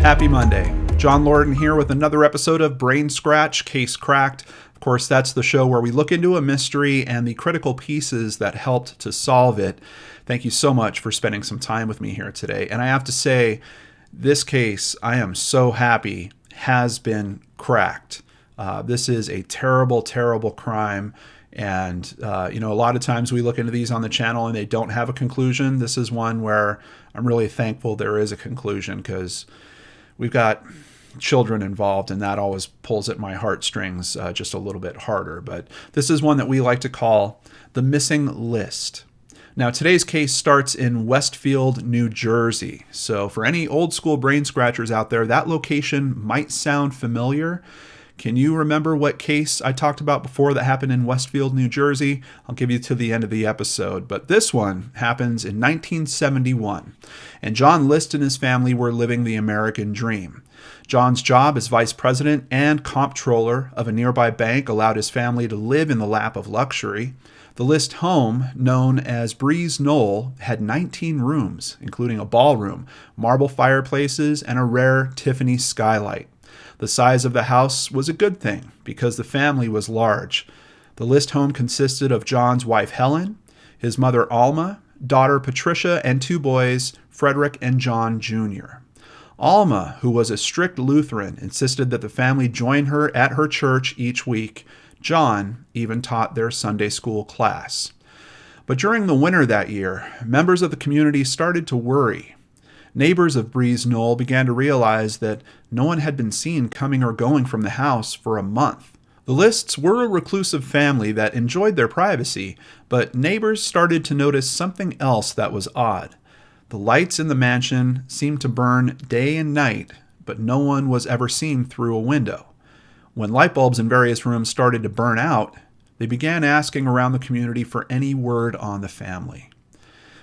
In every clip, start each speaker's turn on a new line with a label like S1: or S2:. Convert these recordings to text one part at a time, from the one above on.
S1: Happy Monday. John Lorden here with another episode of Brain Scratch, Case Cracked. Of course, that's the show where we look into a mystery and the critical pieces that helped to solve it. Thank you so much for spending some time with me here today. And I have to say, this case, I am so happy, has been cracked. This is a terrible, terrible crime. And, a lot of times we look into these on the channel and they don't have a conclusion. This is one where I'm really thankful there is a conclusion, because we've got children involved, and that always pulls at my heartstrings just a little bit harder. But this is one that we like to call the missing list. Now, today's case starts in Westfield, New Jersey. So for any old school brain scratchers out there, that location might sound familiar. Can you remember what case I talked about before that happened in Westfield, New Jersey? I'll give you to the end of the episode. But this one happens in 1971, and John List and his family were living the American dream. John's job as vice president and comptroller of a nearby bank allowed his family to live in the lap of luxury. The List home, known as Breeze Knoll, had 19 rooms, including a ballroom, marble fireplaces, and a rare Tiffany skylight. The size of the house was a good thing because the family was large. The List home consisted of John's wife Helen, his mother Alma, daughter Patricia, and two boys, Frederick and John Jr. Alma, who was a strict Lutheran, insisted that the family join her at her church each week. John even taught their Sunday school class. But during the winter that year, members of the community started to worry. Neighbors of Breeze Knoll began to realize that no one had been seen coming or going from the house for a month. The Lists were a reclusive family that enjoyed their privacy, but neighbors started to notice something else that was odd. The lights in the mansion seemed to burn day and night, but no one was ever seen through a window. When light bulbs in various rooms started to burn out, they began asking around the community for any word on the family.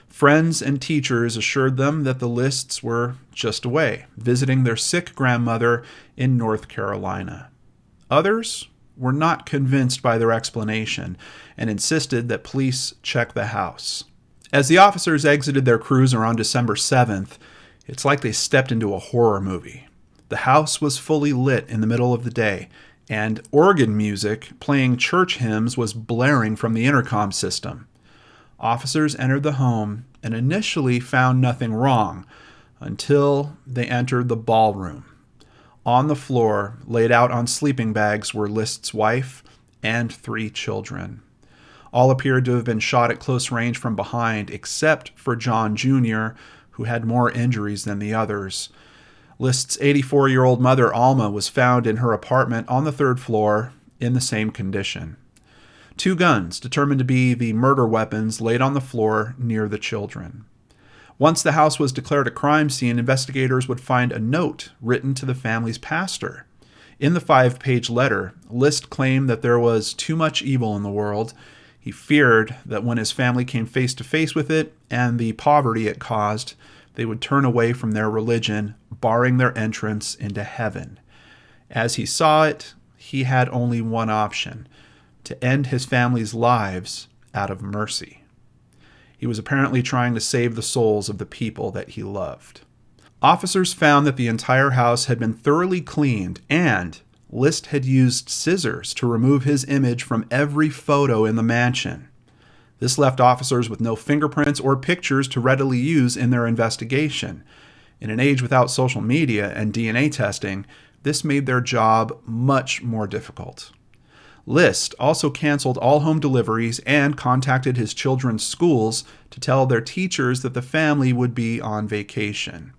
S1: Friends and teachers assured them that the Lists were just away, visiting their sick grandmother in North Carolina. Others were not convinced by their explanation and insisted that police check the house. As the officers exited their cruiser on December 7th, it's like they stepped into a horror movie. The house was fully lit in the middle of the day, and organ music playing church hymns was blaring from the intercom system. Officers entered the home and initially found nothing wrong until they entered the ballroom. On the floor, laid out on sleeping bags, were List's wife and 3 children. All appeared to have been shot at close range from behind, except for John Jr., who had more injuries than the others. List's 84-year-old mother, Alma, was found in her apartment on the 3rd floor in the same condition. 2 guns, determined to be the murder weapons, laid on the floor near the children. Once the house was declared a crime scene, investigators would find a note written to the family's pastor. In the 5-page letter, List claimed that there was too much evil in the world. He feared that when his family came face to face with it and the poverty it caused, they would turn away from their religion, barring their entrance into heaven. As he saw it, he had only one option: to end his family's lives out of mercy. He was apparently trying to save the souls of the people that he loved. Officers found that the entire house had been thoroughly cleaned, and List had used scissors to remove his image from every photo in the mansion. This left officers with no fingerprints or pictures to readily use in their investigation. In an age without social media and DNA testing, this made their job much more difficult. List also canceled all home deliveries and contacted his children's schools to tell their teachers that the family would be on vacation.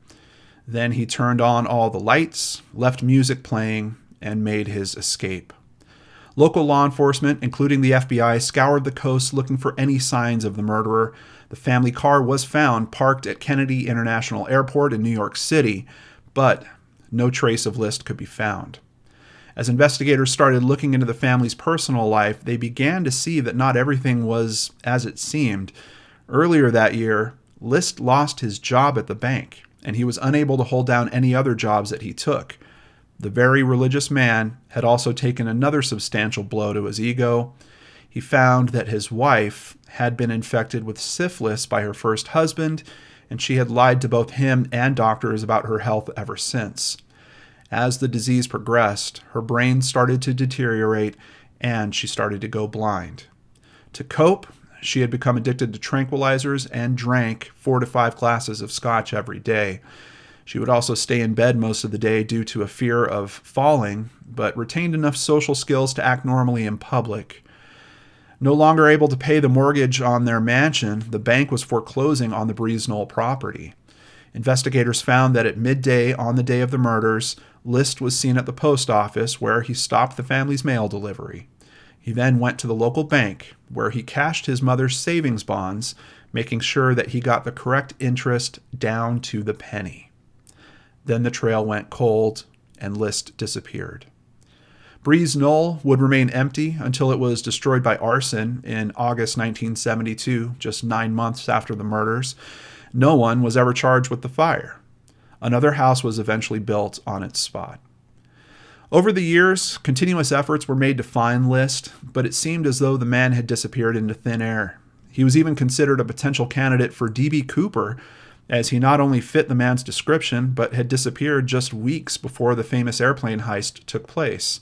S1: Then he turned on all the lights, left music playing, and made his escape. Local law enforcement, including the FBI, scoured the coast looking for any signs of the murderer. The family car was found parked at Kennedy International Airport in New York City, but no trace of List could be found. As investigators started looking into the family's personal life, they began to see that not everything was as it seemed. Earlier that year, List lost his job at the bank, and he was unable to hold down any other jobs that he took. The very religious man had also taken another substantial blow to his ego. He found that his wife had been infected with syphilis by her first husband, and she had lied to both him and doctors about her health ever since. As the disease progressed, her brain started to deteriorate, and she started to go blind. To cope, she had become addicted to tranquilizers and drank 4 to 5 glasses of scotch every day. She would also stay in bed most of the day due to a fear of falling, but retained enough social skills to act normally in public. No longer able to pay the mortgage on their mansion, the bank was foreclosing on the Breeze Knoll property. Investigators found that at midday on the day of the murders, List was seen at the post office where he stopped the family's mail delivery. He then went to the local bank where he cashed his mother's savings bonds, making sure that he got the correct interest down to the penny. Then the trail went cold and List disappeared. Breeze Knoll would remain empty until it was destroyed by arson in August 1972, just 9 months after the murders. No one was ever charged with the fire. Another house was eventually built on its spot. Over the years, continuous efforts were made to find List, but it seemed as though the man had disappeared into thin air. He was even considered a potential candidate for D.B. Cooper, as he not only fit the man's description, but had disappeared just weeks before the famous airplane heist took place.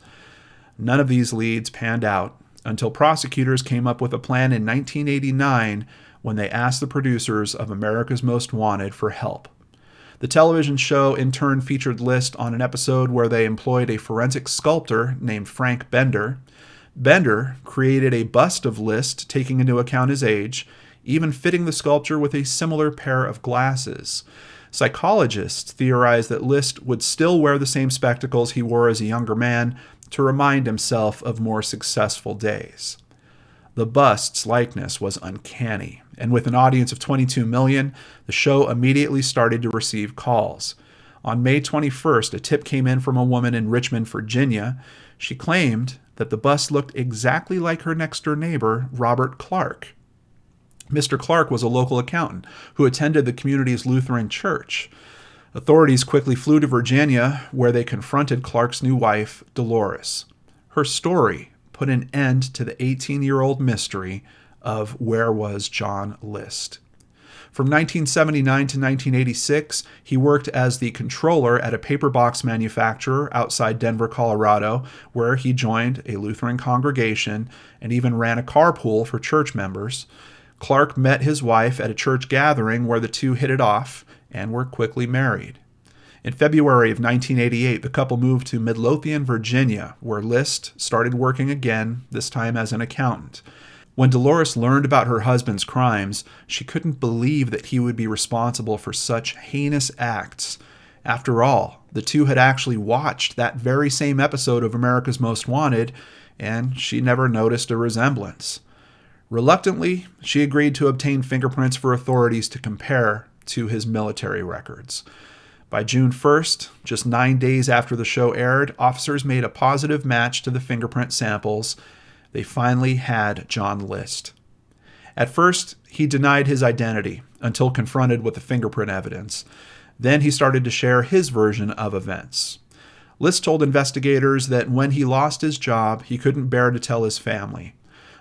S1: None of these leads panned out until prosecutors came up with a plan in 1989 when they asked the producers of America's Most Wanted for help. The television show in turn featured List on an episode where they employed a forensic sculptor named Frank Bender. Bender created a bust of List, taking into account his age, even fitting the sculpture with a similar pair of glasses. Psychologists theorized that List would still wear the same spectacles he wore as a younger man to remind himself of more successful days. The bust's likeness was uncanny, and with an audience of 22 million, the show immediately started to receive calls. On May 21st, a tip came in from a woman in Richmond, Virginia. She claimed that the bust looked exactly like her next-door neighbor, Robert Clark. Mr. Clark was a local accountant who attended the community's Lutheran church. Authorities quickly flew to Virginia, where they confronted Clark's new wife, Dolores. Her story put an end to the 18-year-old mystery of where was John List. From 1979 to 1986, he worked as the controller at a paper box manufacturer outside Denver, Colorado, where he joined a Lutheran congregation and even ran a carpool for church members. Clark met his wife at a church gathering where the two hit it off and were quickly married. In February of 1988, the couple moved to Midlothian, Virginia, where List started working again, this time as an accountant. When Dolores learned about her husband's crimes, she couldn't believe that he would be responsible for such heinous acts. After all, the two had actually watched that very same episode of America's Most Wanted, and she never noticed a resemblance. Reluctantly, she agreed to obtain fingerprints for authorities to compare to his military records. By June 1st, just 9 days after the show aired, officers made a positive match to the fingerprint samples. They finally had John List. At first, he denied his identity until confronted with the fingerprint evidence. Then he started to share his version of events. List told investigators that when he lost his job, he couldn't bear to tell his family.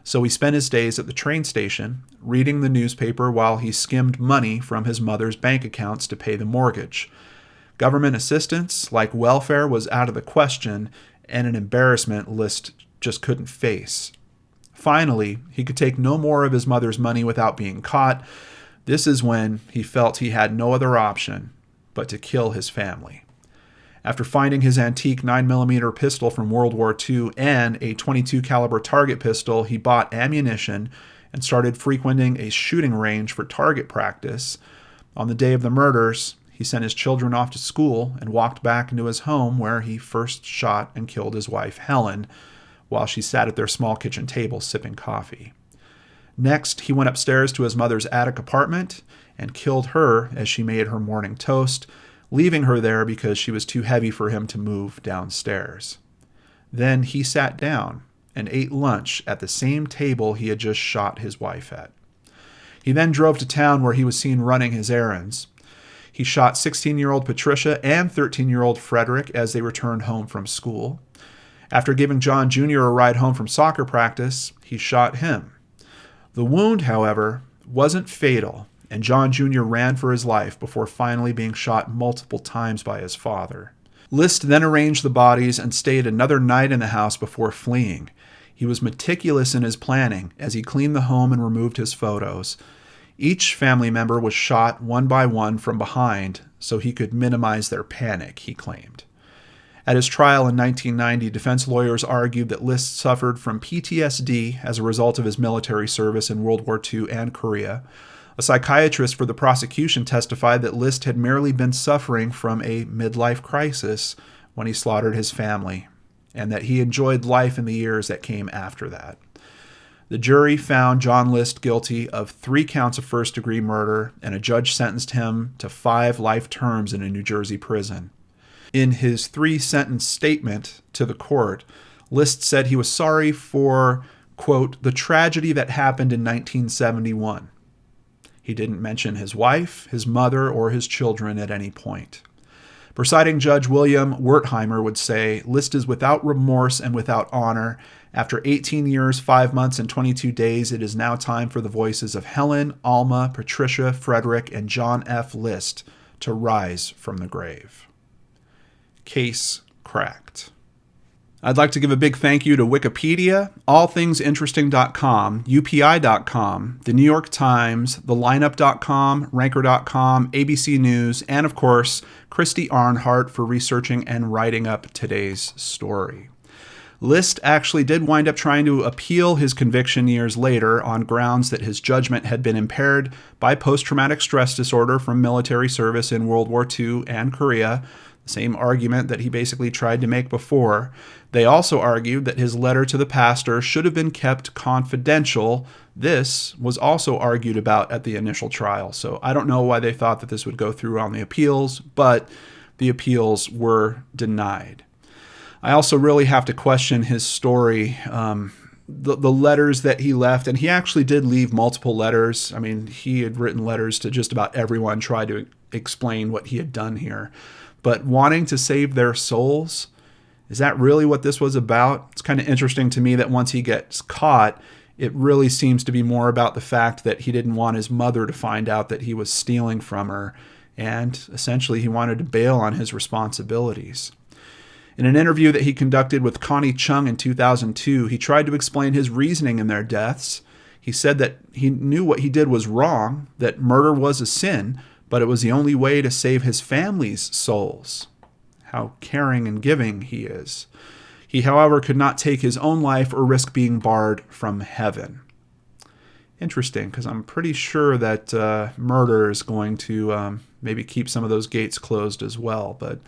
S1: So he spent his days at the train station, reading the newspaper while he skimmed money from his mother's bank accounts to pay the mortgage. Government assistance, like welfare, was out of the question, and an embarrassment List just couldn't face. Finally, he could take no more of his mother's money without being caught. This is when he felt he had no other option but to kill his family. After finding his antique 9mm pistol from World War II and a .22 caliber target pistol, he bought ammunition and started frequenting a shooting range for target practice. On the day of the murders, he sent his children off to school and walked back into his home where he first shot and killed his wife, Helen, while she sat at their small kitchen table sipping coffee. Next, he went upstairs to his mother's attic apartment and killed her as she made her morning toast, leaving her there because she was too heavy for him to move downstairs. Then he sat down and ate lunch at the same table he had just shot his wife at. He then drove to town where he was seen running his errands. He shot 16-year-old Patricia and 13-year-old Frederick as they returned home from school. After giving John Jr. a ride home from soccer practice, he shot him. The wound, however, wasn't fatal, and John Jr. ran for his life before finally being shot multiple times by his father. List then arranged the bodies and stayed another night in the house before fleeing. He was meticulous in his planning as he cleaned the home and removed his photos. Each family member was shot one by one from behind so he could minimize their panic, he claimed. At his trial in 1990, defense lawyers argued that List suffered from PTSD as a result of his military service in World War II and Korea. A psychiatrist for the prosecution testified that List had merely been suffering from a midlife crisis when he slaughtered his family, and that he enjoyed life in the years that came after that. The jury found John List guilty of 3 counts of first-degree murder, and a judge sentenced him to 5 life terms in a New Jersey prison. In his 3-sentence statement to the court, List said he was sorry for, quote, the tragedy that happened in 1971. He didn't mention his wife, his mother, or his children at any point. Presiding Judge William Wertheimer would say, List is without remorse and without honor. After 18 years, 5 months, and 22 days, it is now time for the voices of Helen, Alma, Patricia, Frederick, and John F. List to rise from the grave. Case cracked. I'd like to give a big thank you to Wikipedia, allthingsinteresting.com, UPI.com, The New York Times, TheLineup.com, Ranker.com, ABC News, and of course, Christy Arnhart for researching and writing up today's story. List actually did wind up trying to appeal his conviction years later on grounds that his judgment had been impaired by post-traumatic stress disorder from military service in World War II and Korea, the same argument that he basically tried to make before. They also argued that his letter to the pastor should have been kept confidential. This was also argued about at the initial trial, so I don't know why they thought that this would go through on the appeals, but the appeals were denied. I also really have to question his story, the letters that he left, and he actually did leave multiple letters. I mean, he had written letters to just about everyone, tried to explain what he had done here. But wanting to save their souls, is that really what this was about? It's kind of interesting to me that once he gets caught, it really seems to be more about the fact that he didn't want his mother to find out that he was stealing from her, and essentially he wanted to bail on his responsibilities. In an interview that he conducted with Connie Chung in 2002, he tried to explain his reasoning in their deaths. He said that he knew what he did was wrong, that murder was a sin, but it was the only way to save his family's souls. How caring and giving he is. He, however, could not take his own life or risk being barred from heaven. Interesting, because I'm pretty sure that murder is going to maybe keep some of those gates closed as well. But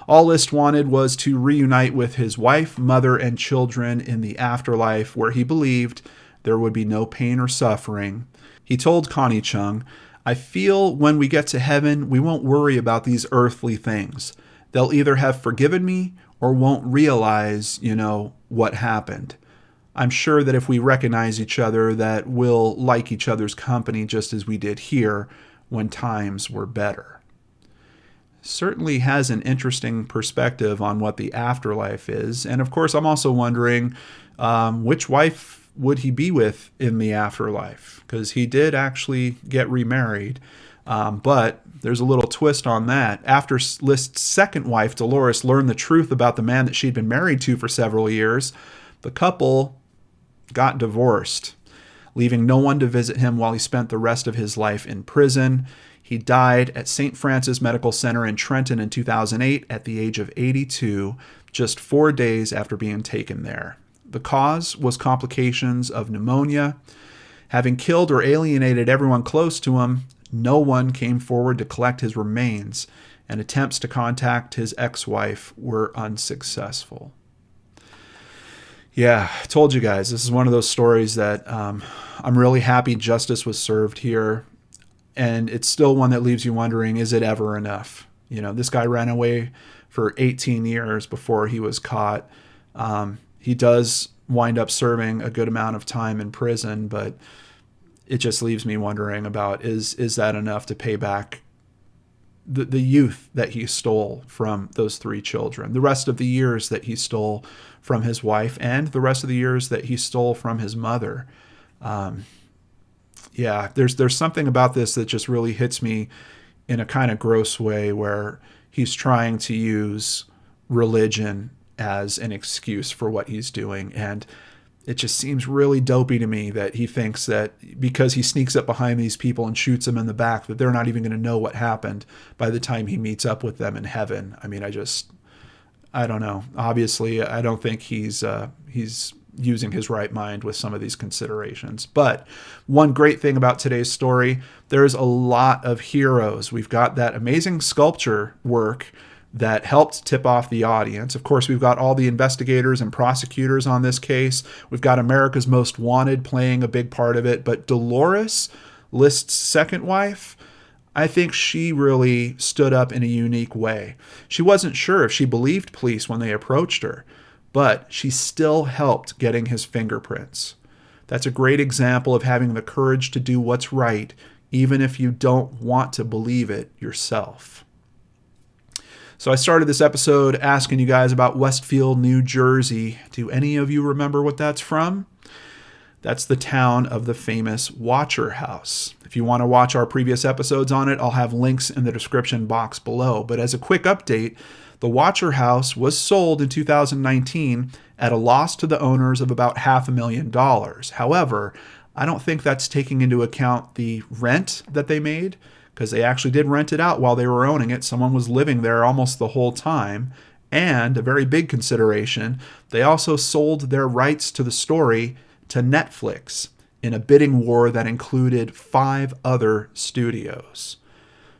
S1: all List wanted was to reunite with his wife, mother, and children in the afterlife, where he believed there would be no pain or suffering. He told Connie Chung, I feel when we get to heaven, we won't worry about these earthly things. They'll either have forgiven me or won't realize, what happened. I'm sure that if we recognize each other, that we'll like each other's company just as we did here when times were better. Certainly has an interesting perspective on what the afterlife is. And of course, I'm also wondering which wife would he be with in the afterlife? Because he did actually get remarried. But there's a little twist on that. After List's second wife, Dolores, learned the truth about the man that she'd been married to for several years, the couple got divorced, leaving no one to visit him while he spent the rest of his life in prison. He died at St. Francis Medical Center in Trenton in 2008 at the age of 82, just 4 days after being taken there. The cause was complications of pneumonia. Having killed or alienated everyone close to him, no one came forward to collect his remains, and attempts to contact his ex-wife were unsuccessful. Yeah, I told you guys, this is one of those stories that I'm really happy justice was served here. And it's still one that leaves you wondering, is it ever enough? This guy ran away for 18 years before he was caught. He does wind up serving a good amount of time in prison, but it just leaves me wondering about, is that enough to pay back the youth that he stole from those 3 children, the rest of the years that he stole from his wife, and the rest of the years that he stole from his mother. Yeah, there's something about this that just really hits me in a kind of gross way, where he's trying to use religion as an excuse for what he's doing. And it just seems really dopey to me that he thinks that because he sneaks up behind these people and shoots them in the back, that they're not even going to know what happened by the time he meets up with them in heaven. I mean, I don't know. Obviously, I don't think he's using his right mind with some of these considerations. But one great thing about today's story, there's a lot of heroes. We've got that amazing sculpture work that helped tip off the audience. Of course, we've got all the investigators and prosecutors on this case. We've got America's Most Wanted playing a big part of it. But Dolores, List's second wife, I think she really stood up in a unique way. She wasn't sure if she believed police when they approached her, but she still helped getting his fingerprints. That's a great example of having the courage to do what's right, even if you don't want to believe it yourself. So I started this episode asking you guys about Westfield, New Jersey. Do any of you remember what that's from? That's the town of the famous Watcher House. If you want to watch our previous episodes on it, I'll have links in the description box below. But as a quick update, the Watcher House was sold in 2019 at a loss to the owners of about $500,000. However, I don't think that's taking into account the rent that they made, because they actually did rent it out while they were owning it. Someone was living there almost the whole time. And a very big consideration, they also sold their rights to the story to Netflix in a bidding war that included 5 other studios.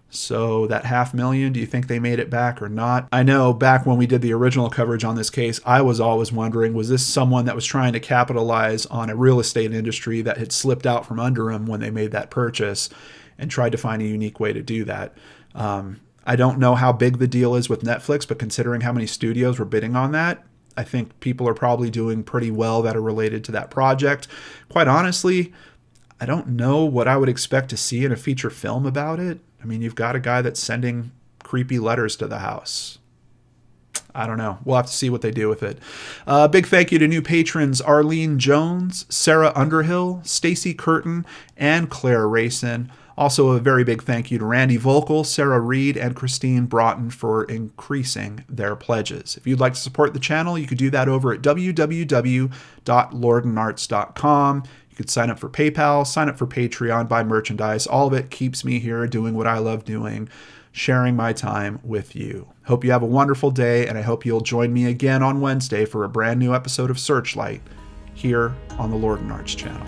S1: So that $500,000, do you think they made it back or not? I know back when we did the original coverage on this case, I was always wondering, was this someone that was trying to capitalize on a real estate industry that had slipped out from under him when they made that purchase, and tried to find a unique way to do that? I don't know how big the deal is with Netflix, but considering how many studios were bidding on that, I think people are probably doing pretty well that are related to that project. Quite honestly, I don't know what I would expect to see in a feature film about it. I mean, you've got a guy that's sending creepy letters to the house. I don't know. We'll have to see what they do with it. Big thank you to new patrons Arlene Jones, Sarah Underhill, Stacy Curtin, and Claire Rayson. Also, a very big thank you to Randy Volkel, Sarah Reed, and Christine Broughton for increasing their pledges. If you'd like to support the channel, you could do that over at www.lordandarts.com. You could sign up for PayPal, sign up for Patreon, buy merchandise. All of it keeps me here doing what I love doing, sharing my time with you. Hope you have a wonderful day, and I hope you'll join me again on Wednesday for a brand new episode of Searchlight here on the Lord and Arts channel.